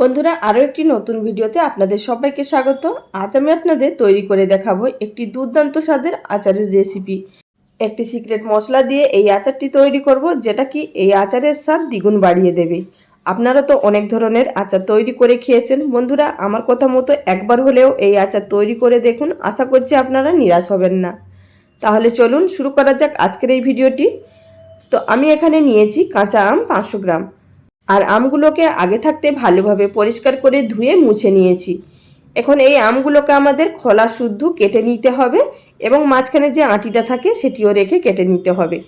বন্ধুরা আরও একটি নতুন ভিডিওতে আপনাদের সবাইকে স্বাগত। আজ আমি আপনাদের তৈরি করে দেখাবো একটি দুর্দান্ত স্বাদের আচারের রেসিপি। একটি সিক্রেট মশলা দিয়ে এই আচারটি তৈরি করব, যেটা কি এই আচারের স্বাদ দ্বিগুণ বাড়িয়ে দেবে। আপনারা তো অনেক ধরনের আচার তৈরি করে খেয়েছেন। বন্ধুরা, আমার কথা মতো একবার হলেও এই আচার তৈরি করে দেখুন, আশা করছি আপনারা নিরাশ হবেন না। তাহলে চলুন শুরু করা যাক আজকের এই ভিডিওটি। তো আমি এখানে নিয়েছি কাঁচা আম 500 গ্রাম, আর আমগুলোকে আগে থাকতে ভালোভাবে পরিষ্কার করে ধুয়ে মুছে নিয়েছি। এখন এই আমগুলোকে আমাদের খোলা শুদ্ধ কেটে নিতে হবে এবং মাঝখানে যে আঁটিটা থাকে সেটিও রেখে কেটে নিতে হবে।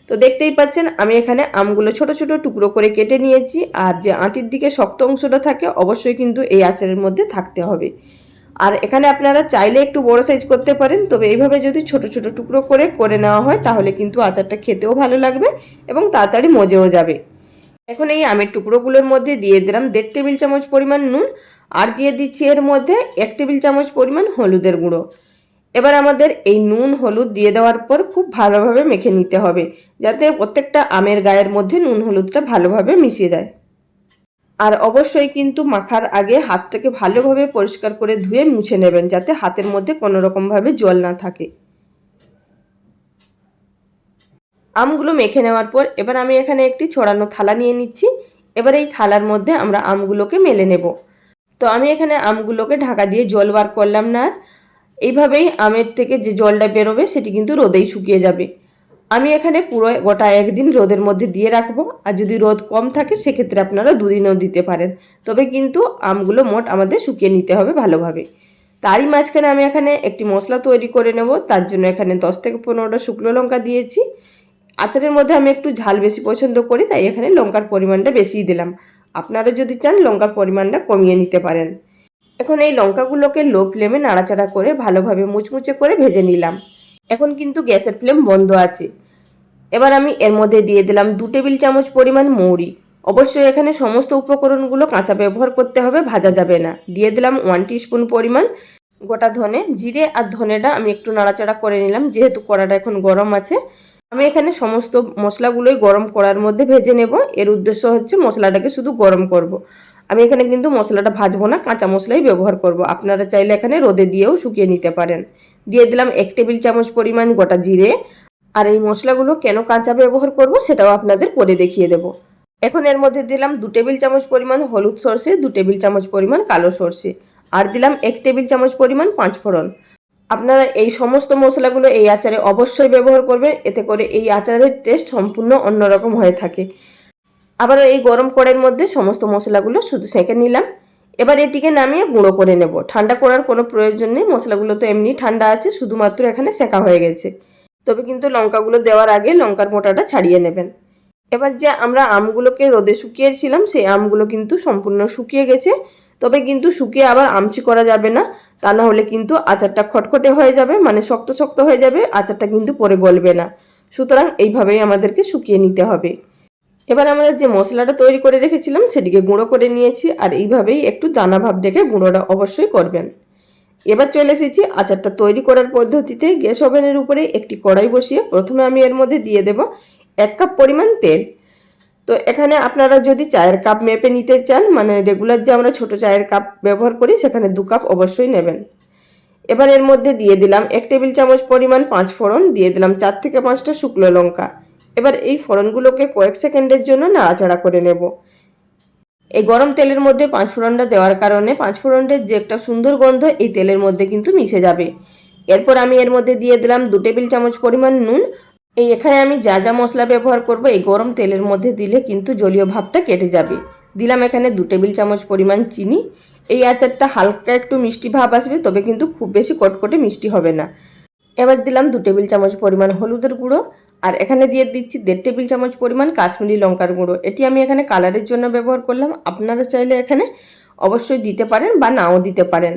তো দেখতেই পাচ্ছেন আমি এখানে আমগুলো ছোট ছোট টুকরো করে কেটে নিয়েছি, আর যে আঁটির দিকে শক্ত অংশটা থাকে অবশ্যই কিন্তু এই আচারের মধ্যে থাকতে হবে। আর এখানে আপনারা চাইলে একটু বড় সাইজ করতে পারেন, তবে এইভাবে যদি ছোট ছোট টুকরো করে নেওয়া হয় তাহলে কিন্তু আচারটা খেতেও ভালো লাগবে এবং তাড়াতাড়ি মজেও যাবে। এখন এই আমের টুকরোগুলোর মধ্যে দিয়ে দিলাম 1.5 টেবিল চামচ পরিমাণ নুন, আর দিয়ে দিচ্ছি এর মধ্যে 1 টেবিল চামচ পরিমাণ হলুদের গুঁড়ো। এবার আমাদের এই নুন হলুদ দিয়ে দেওয়ার পর খুব ভালোভাবে মেখে নিতে হবে, যাতে প্রত্যেকটা আমের গায়ের মধ্যে নুন হলুদটা ভালোভাবে মিশে যায়। আর অবশ্যই কিন্তু মাখার আগে হাতটাকে ভালোভাবে পরিষ্কার করে ধুয়ে মুছে নেবেন, যাতে হাতের মধ্যে কোনো রকমভাবে জল না থাকে। আমগুলো মেখে নেওয়ার পর এবার আমি এখানে একটি ছড়ানো থালা নিয়ে নিচ্ছি। এবার এই থালার মধ্যে আমরা আমগুলোকে মেলে নেব। তো আমি এখানে আমগুলোকে ঢাকা দিয়ে জল বার করলাম না, আর এইভাবেই আমের থেকে যে জলটা বেরোবে সেটি কিন্তু রোদেই শুকিয়ে যাবে। আমি এখানে পুরো গোটা একদিন রোদের মধ্যে দিয়ে রাখবো, আর যদি রোদ কম থাকে সেক্ষেত্রে আপনারা দুদিনও দিতে পারেন। তবে কিন্তু আমগুলো মোট আমাদের শুকিয়ে নিতে হবে ভালোভাবে। তারই মাঝখানে আমি এখানে একটি মশলা তৈরি করে নেব। তার জন্য এখানে 10 থেকে 15টা শুকনো লঙ্কা দিয়েছি। আচারের মধ্যে আমি একটু ঝাল বেশি পছন্দ করি, তাই এখানে লঙ্কার পরিমাণটা বেশিই দিলাম। আপনারা যদি চান লঙ্কার পরিমাণটা কমিয়ে নিতে পারেন। এখন এই লঙ্কাগুলোকে লো ফ্লেমে নাড়াচাড়া করে ভালোভাবে মুচমুচে করে ভেজে নিলাম। এখন কিন্তু গ্যাসের ফ্লেম বন্ধ আছে। এবার আমি এর মধ্যে দিয়ে দিলাম 2 টেবিল চামচ পরিমাণ মৌরি। অবশ্যই এখানে সমস্ত উপকরণগুলো কাঁচা ব্যবহার করতে হবে, ভাজা যাবে না। দিয়ে দিলাম 1 টিস্পুন পরিমাণ গোটা ধনে। জিরে আর ধনেটা আমি একটু নাড়াচাড়া করে নিলাম, যেহেতু কড়াটা এখন গরম আছে। আমি এখানে সমস্ত মশলাগুলোই গরম কড়ার মধ্যে ভেজে নেব। এর উদ্দেশ্য হচ্ছে মশলাটাকে শুধু গরম করব। আমি এখানে কিন্তু মশলাটা ভাজবো না, কাঁচা মশলাই ব্যবহার করব। আপনারা চাইলে এখানে রোদে দিয়েও শুকিয়ে নিতে পারেন। দিয়ে দিলাম 1 টেবিল চামচ পরিমাণ গোটা জিরে। আর এই মশলাগুলো কেন কাঁচা ব্যবহার করব সেটাও আপনাদের পরে দেখিয়ে দেব। এখন এর মধ্যে দিলাম 2 টেবিল চামচ পরিমাণ হলুদ সরষে, 2 টেবিল চামচ পরিমাণ কালো সরষে, আর দিলাম 1 টেবিল চামচ পরিমাণ পাঁচফোড়ন। আপনারা এই সমস্ত মশলাগুলো এই আচারে অবশ্যই ব্যবহার করবেন, এতে করে এই আচারের টেস্ট সম্পূর্ণ অন্যরকম হয়ে থাকে। আবার এই গরম কড়াইয়ের মধ্যে সমস্ত মশলাগুলো শুধু সেঁকে নিলাম। এবার এটিকে নামিয়ে গুঁড়ো করে নেব। ঠান্ডা করার কোনো প্রয়োজন নেই, মশলাগুলো তো এমনি ঠান্ডা আছে, শুধুমাত্র এখানে সেঁকা হয়ে গেছে। তবে কিন্তু লঙ্কাগুলো দেওয়ার আগে লঙ্কার মোটাটা ছাড়িয়ে নেবেন। এবার যে আমরা আমগুলোকে রোদে শুকিয়েছিলাম সেই আমগুলো কিন্তু সম্পূর্ণ শুকিয়ে গেছে। তবে কিন্তু শুকিয়ে আবার আমচি করা যাবে না, তা না হলে কিন্তু আচারটা খটখটে হয়ে যাবে, মানে শক্ত শক্ত হয়ে যাবে, আচারটা কিন্তু পরে গলবে না। সুতরাং এইভাবেই আমাদেরকে শুকিয়ে নিতে হবে। এবার আমরা যে মশলাটা তৈরি করে রেখেছিলাম সেটিকে গুঁড়ো করে নিয়েছি, আর এইভাবেই একটু দানা ভাব রেখে গুঁড়োটা অবশ্যই করবেন। এবার চলে এসেছি আচারটা তৈরি করার পদ্ধতিতে। গ্যাস ওভেনের উপরে একটি কড়াই বসিয়ে প্রথমে আমি এর মধ্যে দিয়ে দেব 1 কাপ পরিমাণ তেল। তো এখানে আপনারা যদি চায়ের কাপ মেপে নিতে চান, মানে রেগুলার যে আমরা ছোট চায়ের কাপ ব্যবহার করি সেখানে 2 কাপ অবশ্যই নেবেন। এবার এর মধ্যে দিয়ে দিলাম 1 টেবিল চামচ পরিমাণ পাঁচফোড়ন, দিয়ে দিলাম 4 থেকে 5টা শুকনো লঙ্কা। এবার এই ফোড়নগুলোকে কয়েক সেকেন্ডের জন্য নাড়াচাড়া করে নেব। এই গরম তেলের মধ্যে পাঁচফোড়নটা দেওয়ার কারণে পাঁচফোড়নের যে একটা সুন্দর গন্ধ এই তেলের মধ্যে কিন্তু মিশে যাবে। এরপর আমি এর মধ্যে দিয়ে দিলাম 2 টেবিল চামচ পরিমাণ নুন। এখানে আমি যা যা মশলা ব্যবহার করব এই গরম তেলের মধ্যে দিলে কিন্তু জলীয় ভাবটা কেটে যাবে। দিলাম এখানে 2 টেবিল চামচ পরিমাণ চিনি। এই আচারটা হালকা একটু মিষ্টি ভাব আসবে, তবে কিন্তু খুব বেশি কটকটে মিষ্টি হবে না। এবার দিলাম 2 টেবিল চামচ পরিমাণ হলুদের গুঁড়ো, আর এখানে দিয়ে দিচ্ছি 1.5 টেবিল চামচ পরিমাণ কাশ্মীরি লঙ্কার গুঁড়ো। এটি আমি এখানে কালারের জন্য ব্যবহার করলাম, আপনারা চাইলে এখানে অবশ্যই দিতে পারেন বা নাও দিতে পারেন।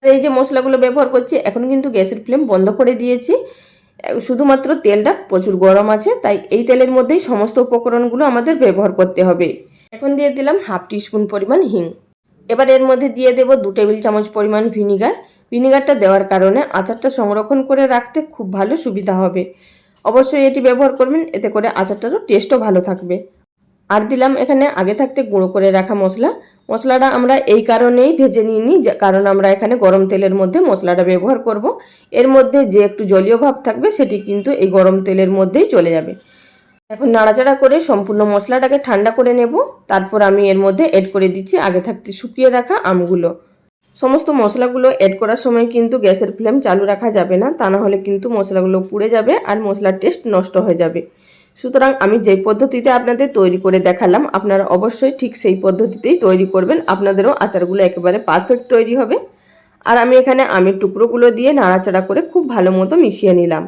এই যে মশলাগুলো ব্যবহার করছি, এখন কিন্তু গ্যাসের ফ্লেম বন্ধ করে দিয়েছি। শুধুমাত্র তেলটা প্রচুর গরম আছে, তাই এই তেলের মধ্যেই সমস্ত উপকরণগুলো আমাদের ব্যবহার করতে হবে। এখন দিয়ে দিলাম 1/2 টিস্পুন পরিমাণ হিং। এবার এর মধ্যে দিয়ে দেব 2 টেবিল চামচ পরিমাণ ভিনিগার। ভিনিগারটা দেওয়ার কারণে আচারটা সংরক্ষণ করে রাখতে খুব ভালো সুবিধা হবে। অবশ্যই এটি ব্যবহার করবেন, এতে করে আচারটারও টেস্টও ভালো থাকবে। আর দিলাম এখানে আগে থাকতে গুঁড়ো করে রাখা মশলা মশলাটা আমরা এই কারণেই ভেজে নিইনি, কারণ আমরা এখানে গরম তেলের মধ্যে মশলাটা ব্যবহার করব। এর মধ্যে যে একটু জলীয় ভাব থাকবে সেটি কিন্তু এই গরম তেলের মধ্যেই চলে যাবে। এখন নাড়াচাড়া করে সম্পূর্ণ মশলাটাকে ঠান্ডা করে নেব। তারপর আমি এর মধ্যে অ্যাড করে দিচ্ছি আগে থাকতে শুকিয়ে রাখা আমগুলো। সমস্ত মশলাগুলো অ্যাড করার সময় কিন্তু গ্যাসের ফ্লেম চালু রাখা যাবে না, তা না হলে কিন্তু মশলাগুলো পুড়ে যাবে আর মশলার টেস্ট নষ্ট হয়ে যাবে। সুতরাং আমি যেই পদ্ধতিতে আপনাদের তৈরি করে দেখালাম আপনারা অবশ্যই ঠিক সেই পদ্ধতিতেই তৈরি করবেন, আপনাদেরও আচারগুলো একেবারে পারফেক্ট তৈরি হবে। আর আমি এখানে আমের টুকরোগুলো দিয়ে নাড়াচাড়া করে খুব ভালো মতো মিশিয়ে নিলাম।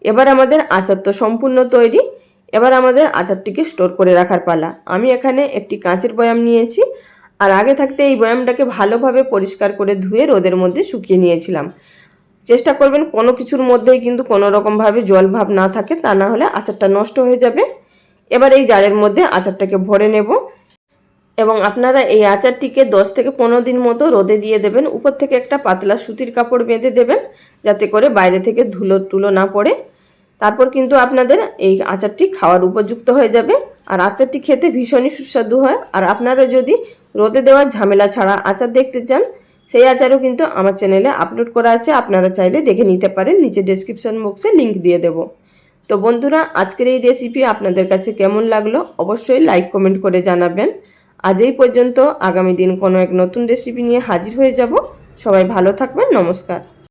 এবার আমাদের আচার তো সম্পূর্ণ তৈরি। এবার আমাদের আচারটিকে স্টোর করে রাখার পালা। আমি এখানে একটি কাঁচের বয়াম নিয়েছি, আর আগে থাকতে এই বয়ামটাকে ভালোভাবে পরিষ্কার করে ধুয়ে রোদের মধ্যে শুকিয়ে নিয়েছিলাম। চেষ্টা করবেন কোনো কিছুর মধ্যেই কিন্তু কোনো রকমভাবে জল ভাব না থাকে, তা না হলে আচারটা নষ্ট হয়ে যাবে। এবার এই জারের মধ্যে আচারটাকে ভরে নেব এবং আপনারা এই আচারটিকে 10 থেকে 15 দিন মতো রোদে দিয়ে দেবেন। উপর থেকে একটা পাতলা সুতির কাপড় বেঁধে দেবেন যাতে করে বাইরে থেকে ধুলো টুলো না পড়ে। তারপর কিন্তু আপনাদের এই আচারটি খাওয়ার উপযুক্ত হয়ে যাবে। আর আচারটি খেতে ভীষণই সুস্বাদু হয়। আর আপনারা যদি রোদে দেওয়ার ঝামেলা ছাড়া আচার দেখতে চান, সেই আচারও কিন্তু আমার চ্যানেলে আপলোড করা আছে, আপনারা চাইলে দেখে নিতে পারেন। নিচে ডেসক্রিপশন বক্সে লিংক দিয়ে দেব। তো বন্ধুরা, আজকের এই রেসিপি আপনাদের কাছে কেমন লাগলো অবশ্যই লাইক কমেন্ট করে জানাবেন। আজ এই পর্যন্ত, আগামী দিন কোনো এক নতুন রেসিপি নিয়ে হাজির হয়ে যাব। সবাই ভালো থাকবেন, নমস্কার।